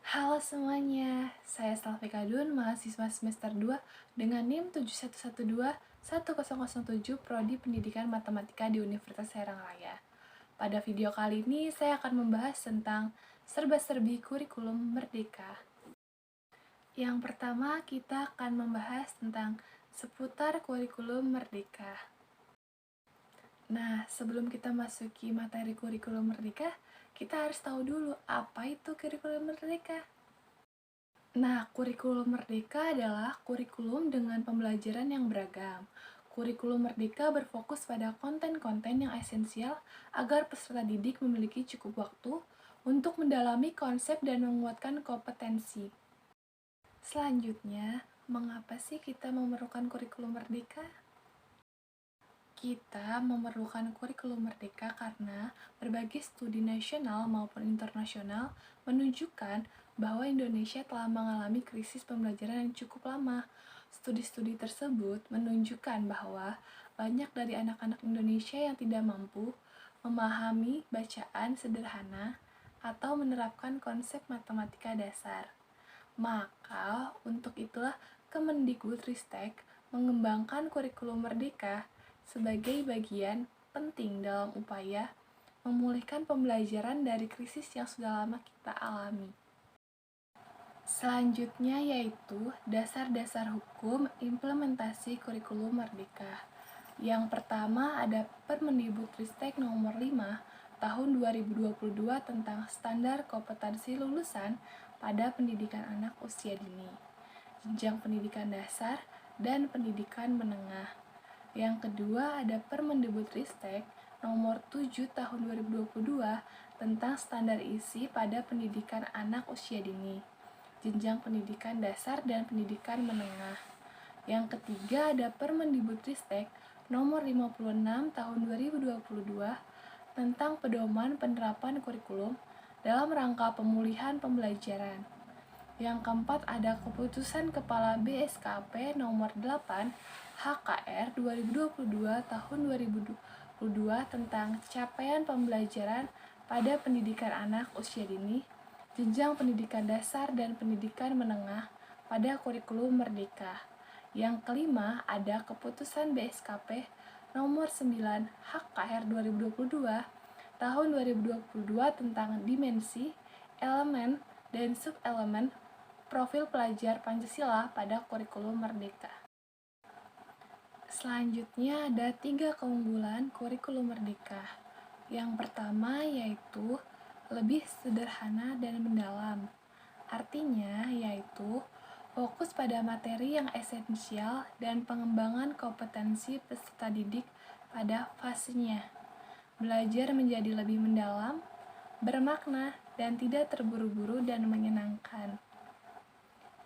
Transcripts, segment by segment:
Halo semuanya, saya Salvika Dun, mahasiswa semester 2 dengan NIM 71121007 Prodi Pendidikan Matematika di Universitas Serang Raya. Pada video kali ini, saya akan membahas tentang serba-serbi kurikulum merdeka. Yang pertama, kita akan membahas tentang seputar kurikulum merdeka. Nah, sebelum kita masuki materi kurikulum merdeka, kita harus tahu dulu apa itu kurikulum merdeka. Nah, kurikulum merdeka adalah kurikulum dengan pembelajaran yang beragam. Kurikulum merdeka berfokus pada konten-konten yang esensial agar peserta didik memiliki cukup waktu untuk mendalami konsep dan menguatkan kompetensi. Selanjutnya, mengapa sih kita memerlukan kurikulum merdeka? Kita memerlukan kurikulum merdeka karena berbagai studi nasional maupun internasional menunjukkan bahwa Indonesia telah mengalami krisis pembelajaran yang cukup lama. Studi-studi tersebut menunjukkan bahwa banyak dari anak-anak Indonesia yang tidak mampu memahami bacaan sederhana atau menerapkan konsep matematika dasar. Maka, untuk itulah Kemendikbudristek mengembangkan kurikulum merdeka sebagai bagian penting dalam upaya memulihkan pembelajaran dari krisis yang sudah lama kita alami. Selanjutnya yaitu dasar-dasar hukum implementasi kurikulum merdeka. Yang pertama ada Permendikbudristek nomor 5 tahun 2022 tentang standar kompetensi lulusan pada pendidikan anak usia dini, jenjang pendidikan dasar, dan pendidikan menengah. Yang kedua ada Permendikbudristek nomor 7 tahun 2022 tentang standar isi pada pendidikan anak usia dini, jenjang pendidikan dasar dan pendidikan menengah. Yang ketiga ada Permendikbudristek nomor 56 tahun 2022 tentang pedoman penerapan kurikulum dalam rangka pemulihan pembelajaran. Yang keempat ada Keputusan Kepala BSKP nomor 8 HKR 2022 tahun 2022 tentang capaian pembelajaran pada pendidikan anak usia dini, jenjang pendidikan dasar dan pendidikan menengah pada kurikulum merdeka. Yang kelima ada Keputusan BSKP nomor 9 HKR 2022 tahun 2022 tentang dimensi, elemen, dan sub-elemen profil pelajar Pancasila pada kurikulum merdeka. Selanjutnya ada 3 keunggulan kurikulum merdeka. Yang pertama yaitu lebih sederhana dan mendalam. Artinya yaitu fokus pada materi yang esensial dan pengembangan kompetensi peserta didik pada fasenya. Belajar menjadi lebih mendalam, bermakna, dan tidak terburu-buru dan menyenangkan.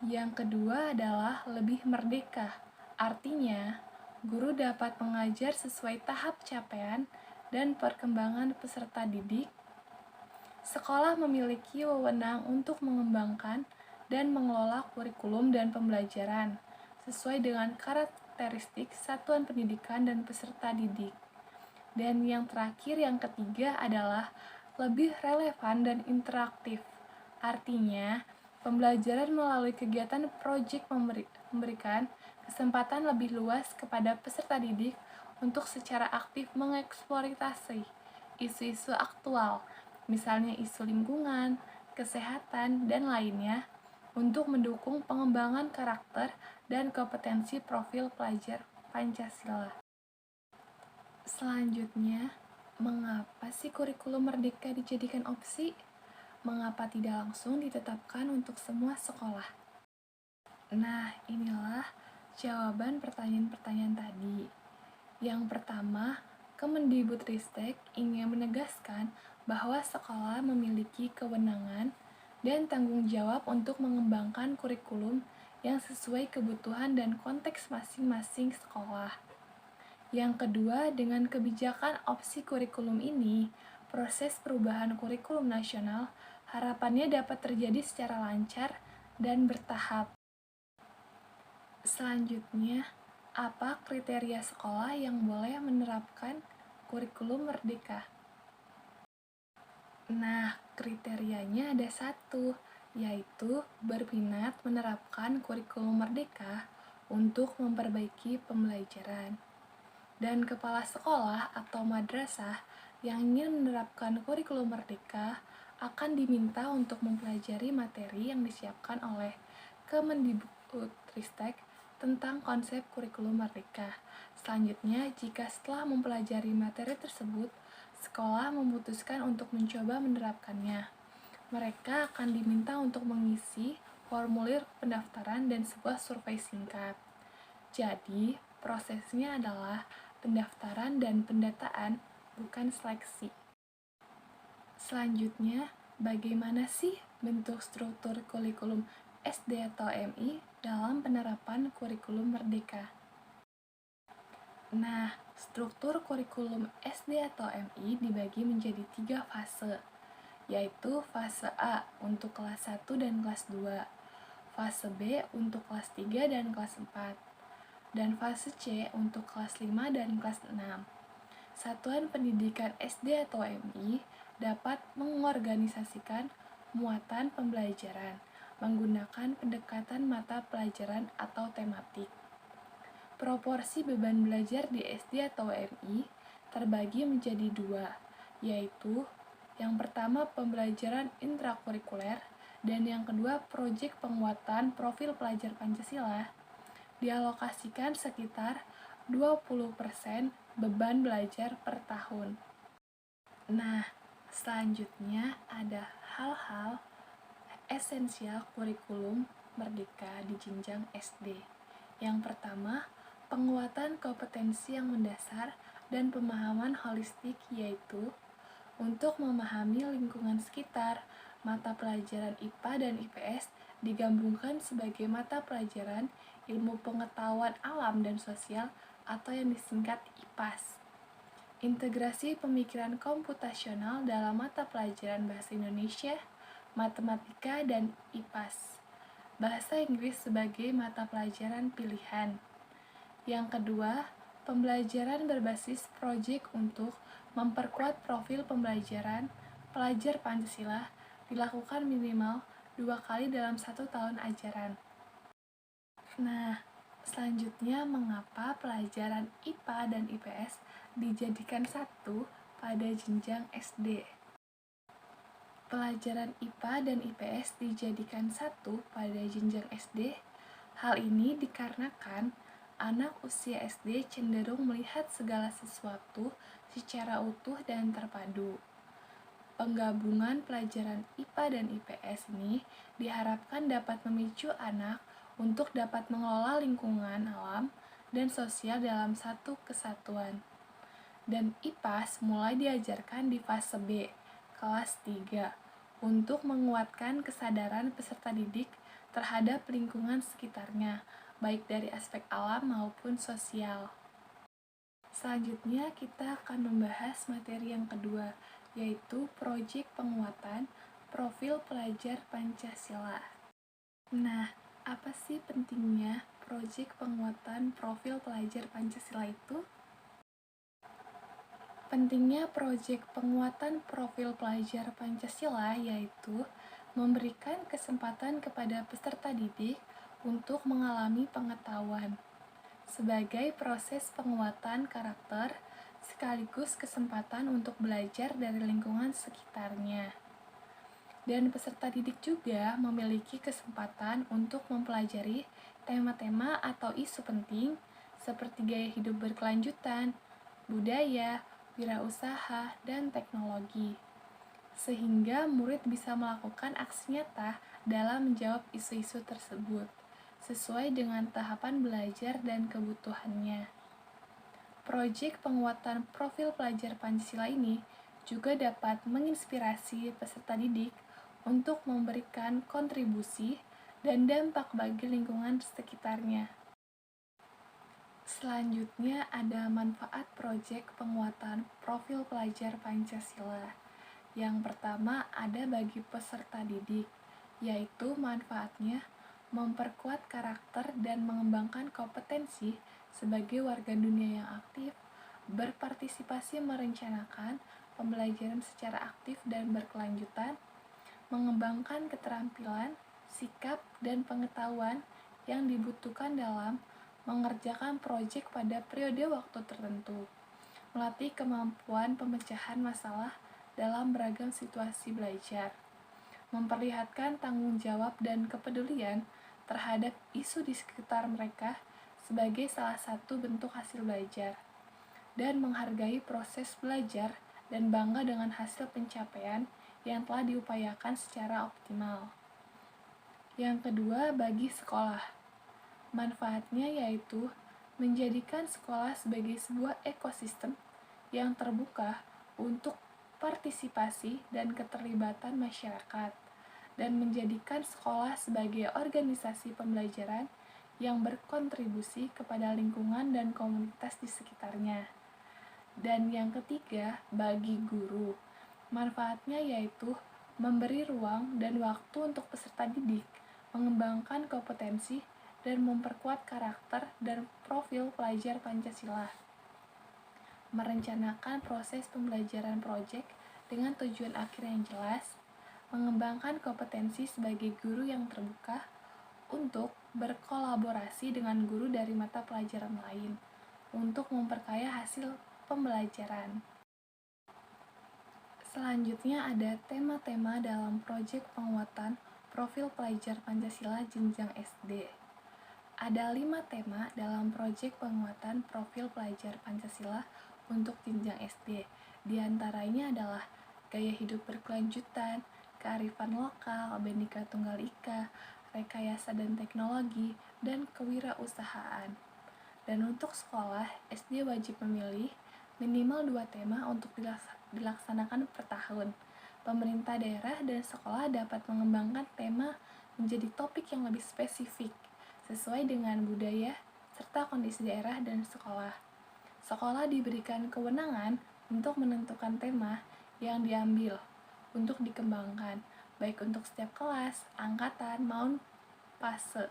Yang kedua adalah lebih merdeka. Artinya, guru dapat mengajar sesuai tahap capaian dan perkembangan peserta didik. Sekolah memiliki wewenang untuk mengembangkan dan mengelola kurikulum dan pembelajaran sesuai dengan karakteristik satuan pendidikan dan peserta didik. Dan yang terakhir, yang ketiga adalah lebih relevan dan interaktif. Artinya, pembelajaran melalui kegiatan proyek memberikan kesempatan lebih luas kepada peserta didik untuk secara aktif mengeksploitasi isu-isu aktual, misalnya isu lingkungan, kesehatan, dan lainnya, untuk mendukung pengembangan karakter dan kompetensi profil pelajar Pancasila. Selanjutnya, mengapa sih kurikulum merdeka dijadikan opsi? Mengapa tidak langsung ditetapkan untuk semua sekolah? Nah, inilah jawaban pertanyaan-pertanyaan tadi. Yang pertama, Kemendikbudristek ingin menegaskan bahwa sekolah memiliki kewenangan dan tanggung jawab untuk mengembangkan kurikulum yang sesuai kebutuhan dan konteks masing-masing sekolah. Yang kedua, dengan kebijakan opsi kurikulum ini, proses perubahan kurikulum nasional harapannya dapat terjadi secara lancar dan bertahap. Selanjutnya, apa kriteria sekolah yang boleh menerapkan kurikulum merdeka? Nah, kriterianya ada 1, yaitu berminat menerapkan kurikulum merdeka untuk memperbaiki pembelajaran. Dan kepala sekolah atau madrasah yang ingin menerapkan kurikulum merdeka akan diminta untuk mempelajari materi yang disiapkan oleh Kemendikbudristek tentang konsep kurikulum merdeka. Selanjutnya, jika setelah mempelajari materi tersebut, sekolah memutuskan untuk mencoba menerapkannya, mereka akan diminta untuk mengisi formulir pendaftaran dan sebuah survei singkat. Jadi, prosesnya adalah pendaftaran dan pendataan, bukan seleksi. Selanjutnya, bagaimana sih bentuk struktur kurikulum SD atau MI dalam penerapan kurikulum merdeka? Nah, struktur kurikulum SD atau MI dibagi menjadi 3 fase, yaitu fase A untuk kelas 1 dan kelas 2, fase B untuk kelas 3 dan kelas 4, dan fase C untuk kelas 5 dan kelas 6. Satuan pendidikan SD atau MI dapat mengorganisasikan muatan pembelajaran menggunakan pendekatan mata pelajaran atau tematik. Proporsi beban belajar di SD atau MI terbagi menjadi 2, yaitu yang pertama pembelajaran intrakurikuler dan yang kedua proyek penguatan profil pelajar Pancasila. Dialokasikan sekitar 20% beban belajar per tahun. Nah, selanjutnya ada hal-hal esensial kurikulum merdeka di jenjang SD. Yang pertama, penguatan kompetensi yang mendasar dan pemahaman holistik, yaitu untuk memahami lingkungan sekitar. Mata pelajaran IPA dan IPS digabungkan sebagai mata pelajaran ilmu pengetahuan alam dan sosial atau yang disingkat IPAS. Integrasi pemikiran komputasional dalam mata pelajaran bahasa Indonesia, matematika, dan IPAS. Bahasa Inggris sebagai mata pelajaran pilihan. Yang kedua, pembelajaran berbasis proyek untuk memperkuat profil pembelajaran pelajar Pancasila dilakukan minimal 2 kali dalam 1 tahun ajaran. Nah, selanjutnya mengapa pelajaran IPA dan IPS dijadikan satu pada jenjang SD? Pelajaran IPA dan IPS dijadikan satu pada jenjang SD. Hal ini dikarenakan anak usia SD cenderung melihat segala sesuatu secara utuh dan terpadu. Penggabungan pelajaran IPA dan IPS ini diharapkan dapat memicu anak untuk dapat mengelola lingkungan alam dan sosial dalam satu kesatuan. Dan IPAS mulai diajarkan di fase B, kelas 3, untuk menguatkan kesadaran peserta didik terhadap lingkungan sekitarnya, baik dari aspek alam maupun sosial. Selanjutnya kita akan membahas materi yang kedua, yaitu proyek penguatan profil pelajar Pancasila. Nah, apa sih pentingnya proyek penguatan profil pelajar Pancasila itu? Pentingnya proyek penguatan profil pelajar Pancasila yaitu memberikan kesempatan kepada peserta didik untuk mengalami pengetahuan sebagai proses penguatan karakter sekaligus kesempatan untuk belajar dari lingkungan sekitarnya. Dan peserta didik juga memiliki kesempatan untuk mempelajari tema-tema atau isu penting seperti gaya hidup berkelanjutan, budaya, wirausaha, dan teknologi. Sehingga murid bisa melakukan aksi nyata dalam menjawab isu-isu tersebut, sesuai dengan tahapan belajar dan kebutuhannya. Proyek penguatan profil pelajar Pancasila ini juga dapat menginspirasi peserta didik untuk memberikan kontribusi dan dampak bagi lingkungan sekitarnya. Selanjutnya ada manfaat proyek penguatan profil pelajar Pancasila. Yang pertama ada bagi peserta didik, yaitu manfaatnya memperkuat karakter dan mengembangkan kompetensi sebagai warga dunia yang aktif, berpartisipasi merencanakan pembelajaran secara aktif dan berkelanjutan, mengembangkan keterampilan, sikap, dan pengetahuan yang dibutuhkan dalam mengerjakan proyek pada periode waktu tertentu, melatih kemampuan pemecahan masalah dalam beragam situasi belajar, memperlihatkan tanggung jawab dan kepedulian terhadap isu di sekitar mereka sebagai salah satu bentuk hasil belajar, dan menghargai proses belajar dan bangga dengan hasil pencapaian yang telah diupayakan secara optimal. Yang kedua, bagi sekolah. Manfaatnya yaitu menjadikan sekolah sebagai sebuah ekosistem yang terbuka untuk partisipasi dan keterlibatan masyarakat, dan menjadikan sekolah sebagai organisasi pembelajaran yang berkontribusi kepada lingkungan dan komunitas di sekitarnya. Dan yang ketiga, bagi guru. Manfaatnya yaitu memberi ruang dan waktu untuk peserta didik, mengembangkan kompetensi, dan memperkuat karakter dan profil pelajar Pancasila. Merencanakan proses pembelajaran proyek dengan tujuan akhir yang jelas, mengembangkan kompetensi sebagai guru yang terbuka untuk berkolaborasi dengan guru dari mata pelajaran lain untuk memperkaya hasil pembelajaran. Selanjutnya ada tema-tema dalam proyek penguatan profil pelajar Pancasila jenjang SD. Ada 5 tema dalam proyek penguatan profil pelajar Pancasila untuk jenjang SD. Di antaranya adalah gaya hidup berkelanjutan, kearifan lokal, Bhinneka Tunggal Ika, rekayasa dan teknologi, dan kewirausahaan. Dan untuk sekolah, SD wajib memilih minimal 2 tema untuk dilaksanakan per tahun. Pemerintah daerah dan sekolah dapat mengembangkan tema menjadi topik yang lebih spesifik sesuai dengan budaya serta kondisi daerah dan sekolah. Sekolah diberikan kewenangan untuk menentukan tema yang diambil untuk dikembangkan, baik untuk setiap kelas, angkatan, maupun fase.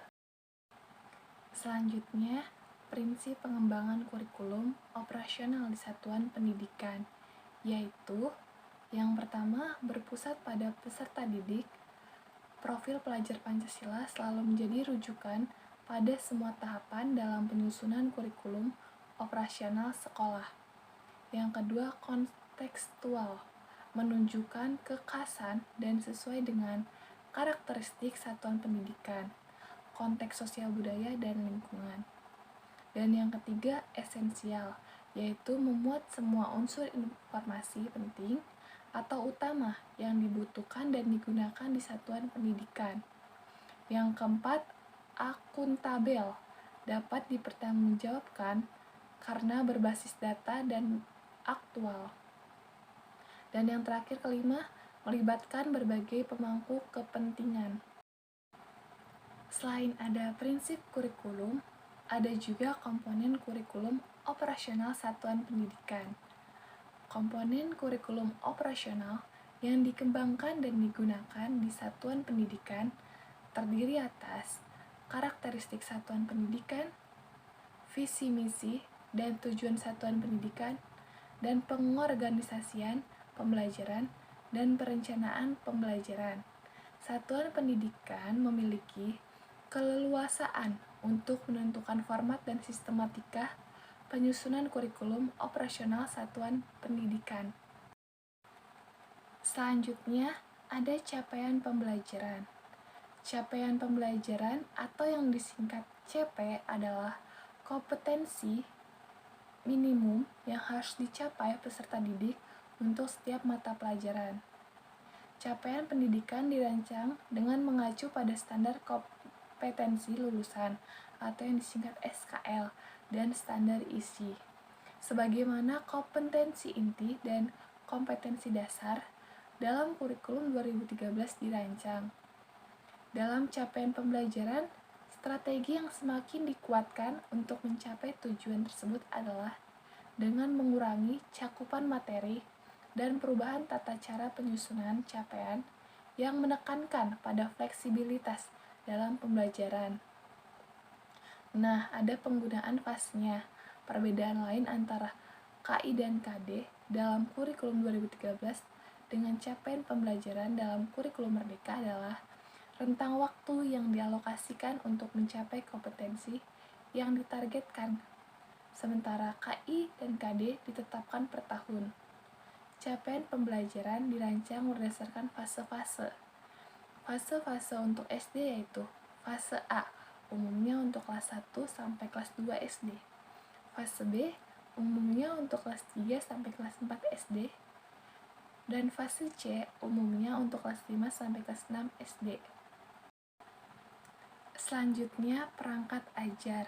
Selanjutnya, prinsip pengembangan kurikulum operasional di satuan pendidikan, yaitu yang pertama, berpusat pada peserta didik. Profil pelajar Pancasila selalu menjadi rujukan pada semua tahapan dalam penyusunan kurikulum operasional sekolah. Yang kedua, kontekstual, menunjukkan kekhasan dan sesuai dengan karakteristik satuan pendidikan, konteks sosial budaya, dan lingkungan. Dan yang ketiga, esensial, yaitu memuat semua unsur informasi penting atau utama yang dibutuhkan dan digunakan di satuan pendidikan. Yang keempat, akuntabel, dapat dipertanggungjawabkan karena berbasis data dan aktual. Dan yang terakhir, kelima, melibatkan berbagai pemangku kepentingan. Selain ada prinsip kurikulum, ada juga komponen kurikulum operasional satuan pendidikan. Komponen kurikulum operasional yang dikembangkan dan digunakan di satuan pendidikan terdiri atas karakteristik satuan pendidikan, visi misi dan tujuan satuan pendidikan, dan pengorganisasian pembelajaran dan perencanaan pembelajaran. Satuan pendidikan memiliki keleluasaan untuk menentukan format dan sistematika penyusunan kurikulum operasional satuan pendidikan. Selanjutnya, ada capaian pembelajaran. Capaian pembelajaran atau yang disingkat CP adalah kompetensi minimum yang harus dicapai peserta didik untuk setiap mata pelajaran. Capaian pendidikan dirancang dengan mengacu pada standar kompetensi lulusan atau yang disingkat SKL dan standar isi, sebagaimana kompetensi inti dan kompetensi dasar dalam kurikulum 2013 dirancang. Dalam capaian pembelajaran, strategi yang semakin dikuatkan untuk mencapai tujuan tersebut adalah dengan mengurangi cakupan materi dan perubahan tata cara penyusunan capaian yang menekankan pada fleksibilitas dalam pembelajaran. Nah, ada penggunaan fasenya. Perbedaan lain antara KI dan KD dalam kurikulum 2013 dengan capaian pembelajaran dalam kurikulum merdeka adalah rentang waktu yang dialokasikan untuk mencapai kompetensi yang ditargetkan, sementara KI dan KD ditetapkan per tahun. Capaian pembelajaran dirancang berdasarkan fase-fase. Fase-fase untuk SD yaitu fase A, umumnya untuk kelas 1 sampai kelas 2 SD. Fase B, umumnya untuk kelas 3 sampai kelas 4 SD. Dan fase C, umumnya untuk kelas 5 sampai kelas 6 SD. Selanjutnya, perangkat ajar.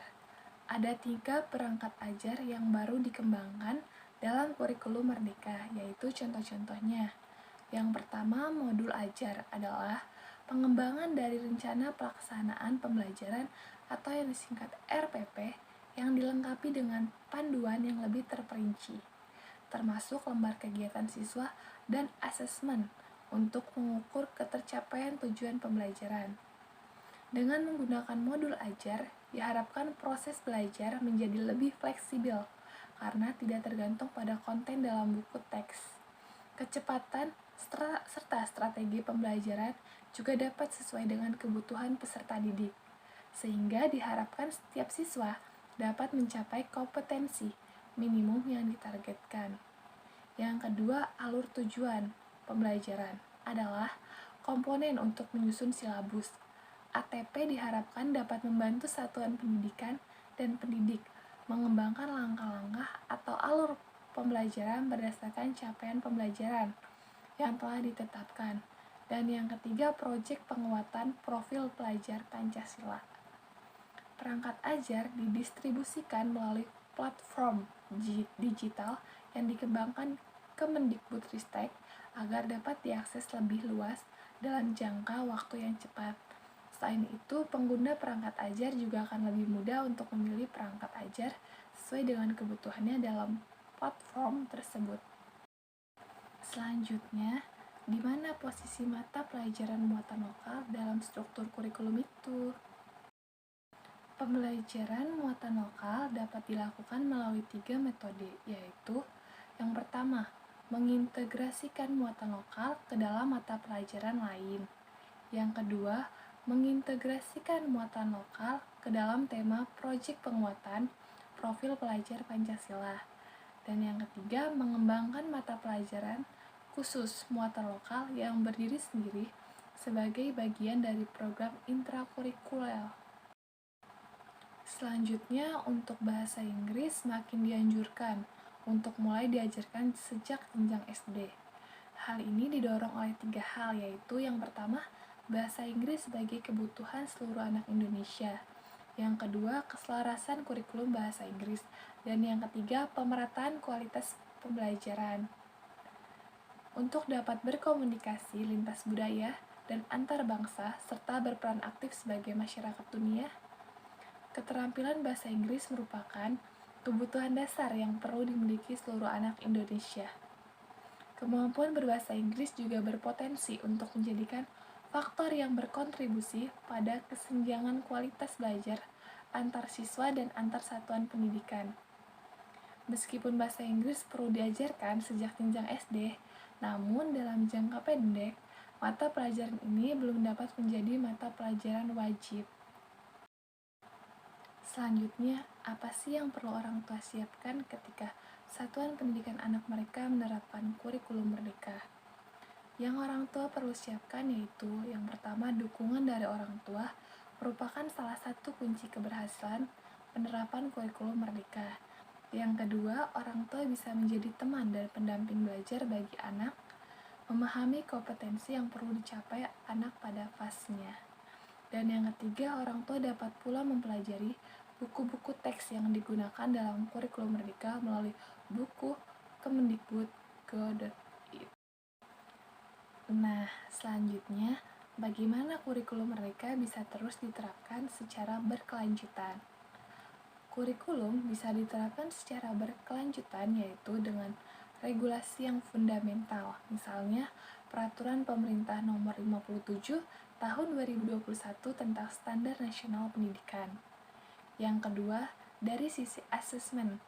Ada 3 perangkat ajar yang baru dikembangkan dalam kurikulum merdeka, yaitu contoh-contohnya. Yang pertama, modul ajar adalah pengembangan dari rencana pelaksanaan pembelajaran atau yang disingkat RPP yang dilengkapi dengan panduan yang lebih terperinci, termasuk lembar kegiatan siswa dan asesmen untuk mengukur ketercapaian tujuan pembelajaran. Dengan menggunakan modul ajar, diharapkan proses belajar menjadi lebih fleksibel karena tidak tergantung pada konten dalam buku teks. Kecepatan serta strategi pembelajaran juga dapat sesuai dengan kebutuhan peserta didik, sehingga diharapkan setiap siswa dapat mencapai kompetensi minimum yang ditargetkan. Yang kedua, alur tujuan pembelajaran adalah komponen untuk menyusun silabus. ATP diharapkan dapat membantu satuan pendidikan dan pendidik mengembangkan langkah-langkah atau alur pembelajaran berdasarkan capaian pembelajaran yang telah ditetapkan. Dan yang ketiga, proyek penguatan profil pelajar Pancasila. Perangkat ajar didistribusikan melalui platform digital yang dikembangkan Kemendikbudristek agar dapat diakses lebih luas dalam jangka waktu yang cepat. Selain itu, pengguna perangkat ajar juga akan lebih mudah untuk memilih perangkat ajar sesuai dengan kebutuhannya dalam platform tersebut. Selanjutnya, di mana posisi mata pelajaran muatan lokal dalam struktur kurikulum itu? Pembelajaran muatan lokal dapat dilakukan melalui 3 metode, yaitu yang pertama, mengintegrasikan muatan lokal ke dalam mata pelajaran lain. Yang kedua, mengintegrasikan muatan lokal ke dalam tema proyek penguatan profil pelajar Pancasila. Dan yang ketiga, mengembangkan mata pelajaran khusus muatan lokal yang berdiri sendiri sebagai bagian dari program intrakurikuler. Selanjutnya, untuk bahasa Inggris makin dianjurkan untuk mulai diajarkan sejak jenjang SD. Hal ini didorong oleh 3 hal, yaitu yang pertama, bahasa Inggris sebagai kebutuhan seluruh anak Indonesia. Yang kedua, keselarasan kurikulum bahasa Inggris. Dan yang ketiga, pemerataan kualitas pembelajaran. Untuk dapat berkomunikasi lintas budaya dan antar bangsa, serta berperan aktif sebagai masyarakat dunia, keterampilan bahasa Inggris merupakan kebutuhan dasar yang perlu dimiliki seluruh anak Indonesia. Kemampuan berbahasa Inggris juga berpotensi untuk menjadikan faktor yang berkontribusi pada kesenjangan kualitas belajar antar siswa dan antar satuan pendidikan. Meskipun bahasa Inggris perlu diajarkan sejak jenjang SD, namun dalam jangka pendek, mata pelajaran ini belum dapat menjadi mata pelajaran wajib. Selanjutnya, apa sih yang perlu orang tua siapkan ketika satuan pendidikan anak mereka menerapkan kurikulum merdeka? Yang orang tua perlu siapkan yaitu yang pertama, dukungan dari orang tua merupakan salah satu kunci keberhasilan penerapan kurikulum merdeka. Yang kedua, orang tua bisa menjadi teman dan pendamping belajar bagi anak, memahami kompetensi yang perlu dicapai anak pada fasenya. Dan yang ketiga, orang tua dapat pula mempelajari buku-buku teks yang digunakan dalam kurikulum merdeka melalui buku Kemendikbud.go.id. Nah, selanjutnya, bagaimana kurikulum mereka bisa terus diterapkan secara berkelanjutan? Kurikulum bisa diterapkan secara berkelanjutan yaitu dengan regulasi yang fundamental, misalnya Peraturan Pemerintah Nomor 57 Tahun 2021 tentang Standar Nasional Pendidikan. Yang kedua, dari sisi asesmen,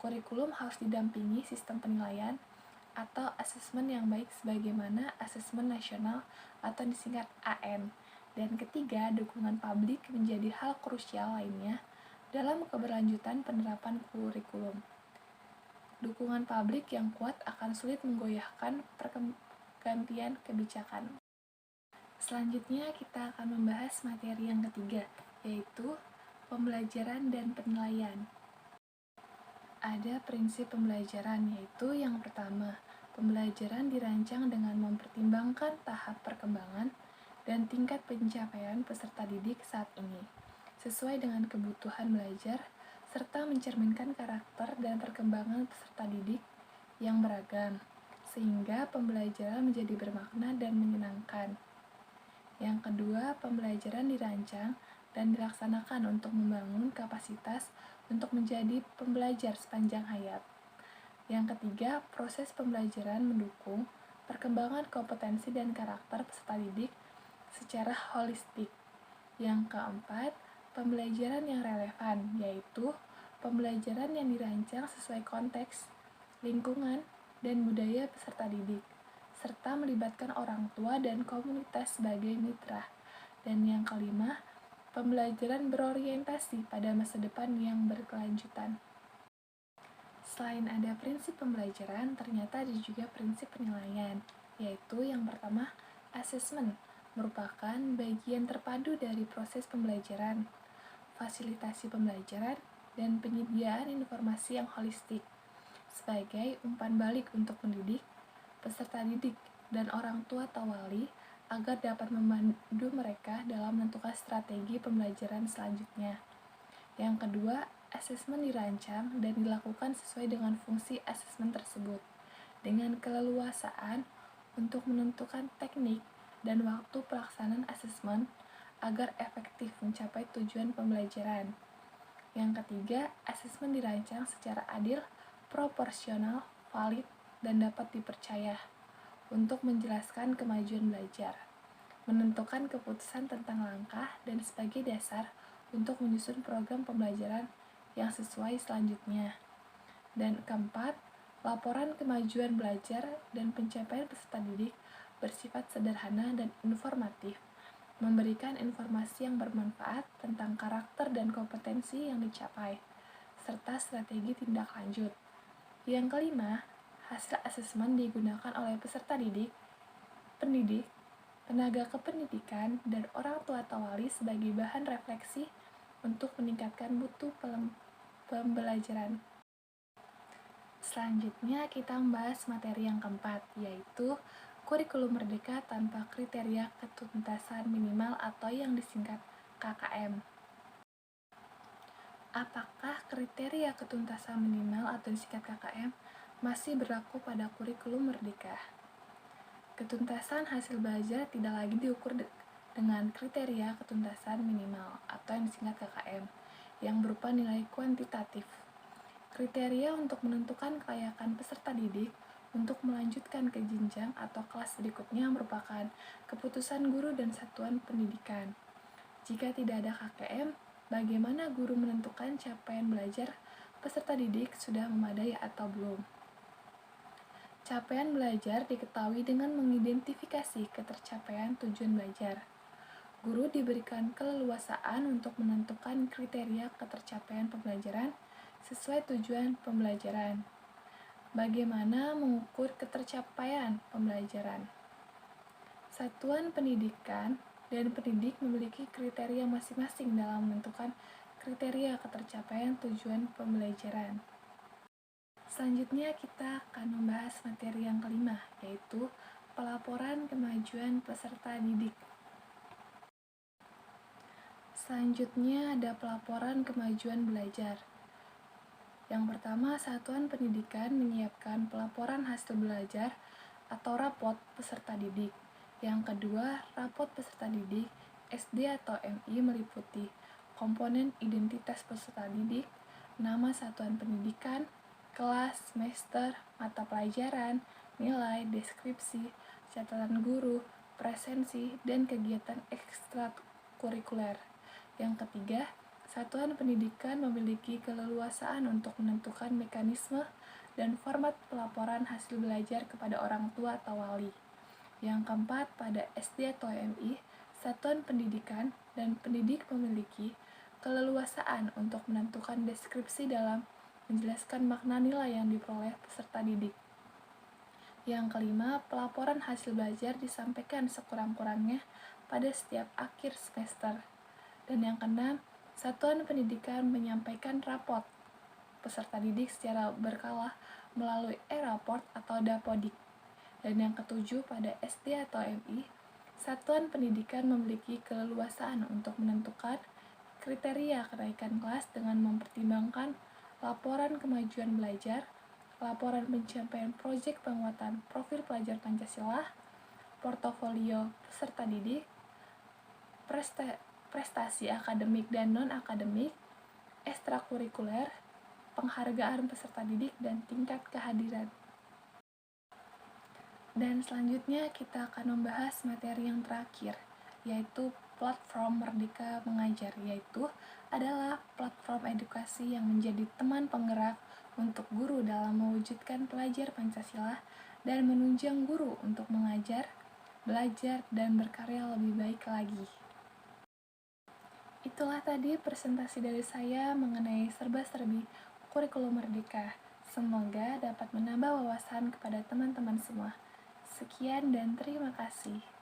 kurikulum harus didampingi sistem penilaian atau asesmen yang baik sebagaimana asesmen nasional atau disingkat AN. Dan ketiga, dukungan publik menjadi hal krusial lainnya dalam keberlanjutan penerapan kurikulum. Dukungan publik yang kuat akan sulit menggoyahkan pergantian kebijakan. Selanjutnya kita akan membahas materi yang ketiga, yaitu pembelajaran dan penilaian. Ada prinsip pembelajaran, yaitu yang pertama, pembelajaran dirancang dengan mempertimbangkan tahap perkembangan dan tingkat pencapaian peserta didik saat ini, sesuai dengan kebutuhan belajar, serta mencerminkan karakter dan perkembangan peserta didik yang beragam, sehingga pembelajaran menjadi bermakna dan menyenangkan. Yang kedua, pembelajaran dirancang dan dilaksanakan untuk membangun kapasitas untuk menjadi pembelajar sepanjang hayat. Yang ketiga, proses pembelajaran mendukung perkembangan kompetensi dan karakter peserta didik secara holistik. Yang keempat, pembelajaran yang relevan, yaitu pembelajaran yang dirancang sesuai konteks, lingkungan, dan budaya peserta didik, serta melibatkan orang tua dan komunitas sebagai mitra. Dan yang kelima, pembelajaran berorientasi pada masa depan yang berkelanjutan. Selain ada prinsip pembelajaran, ternyata ada juga prinsip penilaian, yaitu yang pertama, asesmen, merupakan bagian terpadu dari proses pembelajaran, fasilitasi pembelajaran, dan penyediaan informasi yang holistik, sebagai umpan balik untuk pendidik, peserta didik, dan orang tua atau wali agar dapat membantu mereka dalam menentukan strategi pembelajaran selanjutnya. Yang kedua, asesmen dirancang dan dilakukan sesuai dengan fungsi asesmen tersebut, dengan keleluasaan untuk menentukan teknik dan waktu pelaksanaan asesmen agar efektif mencapai tujuan pembelajaran. Yang ketiga, asesmen dirancang secara adil, proporsional, valid, dan dapat dipercaya untuk menjelaskan kemajuan belajar, menentukan keputusan tentang langkah, dan sebagai dasar untuk menyusun program pembelajaran yang sesuai selanjutnya. Dan keempat, laporan kemajuan belajar dan pencapaian peserta didik bersifat sederhana dan informatif, memberikan informasi yang bermanfaat tentang karakter dan kompetensi yang dicapai, serta strategi tindak lanjut. Yang kelima, hasil asesmen digunakan oleh peserta didik, pendidik, tenaga kependidikan, dan orang tua atau wali sebagai bahan refleksi untuk meningkatkan mutu pembelajaran. Selanjutnya kita membahas materi yang keempat, yaitu kurikulum merdeka tanpa kriteria ketuntasan minimal atau yang disingkat KKM. Apakah kriteria ketuntasan minimal atau disingkat KKM masih berlaku pada kurikulum merdeka? Ketuntasan hasil belajar tidak lagi diukur dengan kriteria ketuntasan minimal atau yang disingkat KKM yang berupa nilai kuantitatif. Kriteria untuk menentukan kelayakan peserta didik untuk melanjutkan ke jenjang atau kelas berikutnya merupakan keputusan guru dan satuan pendidikan. Jika tidak ada KKM, bagaimana guru menentukan capaian belajar peserta didik sudah memadai atau belum? Capaian belajar diketahui dengan mengidentifikasi ketercapaian tujuan belajar. Guru diberikan keleluasaan untuk menentukan kriteria ketercapaian pembelajaran sesuai tujuan pembelajaran. Bagaimana mengukur ketercapaian pembelajaran? Satuan pendidikan dan pendidik memiliki kriteria masing-masing dalam menentukan kriteria ketercapaian tujuan pembelajaran. Selanjutnya kita akan membahas materi yang kelima, yaitu pelaporan kemajuan peserta didik. Selanjutnya ada pelaporan kemajuan belajar. Yang pertama, satuan pendidikan menyiapkan pelaporan hasil belajar atau rapot peserta didik. Yang kedua, rapot peserta didik SD atau MI meliputi komponen identitas peserta didik, nama satuan pendidikan, kelas, semester, mata pelajaran, nilai, deskripsi, catatan guru, presensi, dan kegiatan ekstrakurikuler. Yang ketiga, satuan pendidikan memiliki keleluasaan untuk menentukan mekanisme dan format pelaporan hasil belajar kepada orang tua atau wali. Yang keempat, pada SD atau MI, satuan pendidikan dan pendidik memiliki keleluasaan untuk menentukan deskripsi dalam menjelaskan makna nilai yang diperoleh peserta didik. Yang kelima, pelaporan hasil belajar disampaikan sekurang-kurangnya pada setiap akhir semester. Dan yang keenam, satuan pendidikan menyampaikan raport peserta didik secara berkala melalui e-raport atau dapodik. Dan yang ketujuh, pada SD atau MI, satuan pendidikan memiliki keleluasaan untuk menentukan kriteria kenaikan kelas dengan mempertimbangkan laporan kemajuan belajar, laporan pencapaian proyek penguatan profil pelajar Pancasila, portofolio peserta didik, prestasi akademik dan non-akademik, ekstrakurikuler, penghargaan peserta didik, dan tingkat kehadiran. Dan selanjutnya kita akan membahas materi yang terakhir, yaitu platform Merdeka Mengajar, yaitu adalah platform edukasi yang menjadi teman penggerak untuk guru dalam mewujudkan pelajar Pancasila dan menunjang guru untuk mengajar, belajar, dan berkarya lebih baik lagi. Itulah tadi presentasi dari saya mengenai serba-serbi kurikulum Merdeka. Semoga dapat menambah wawasan kepada teman-teman semua. Sekian dan terima kasih.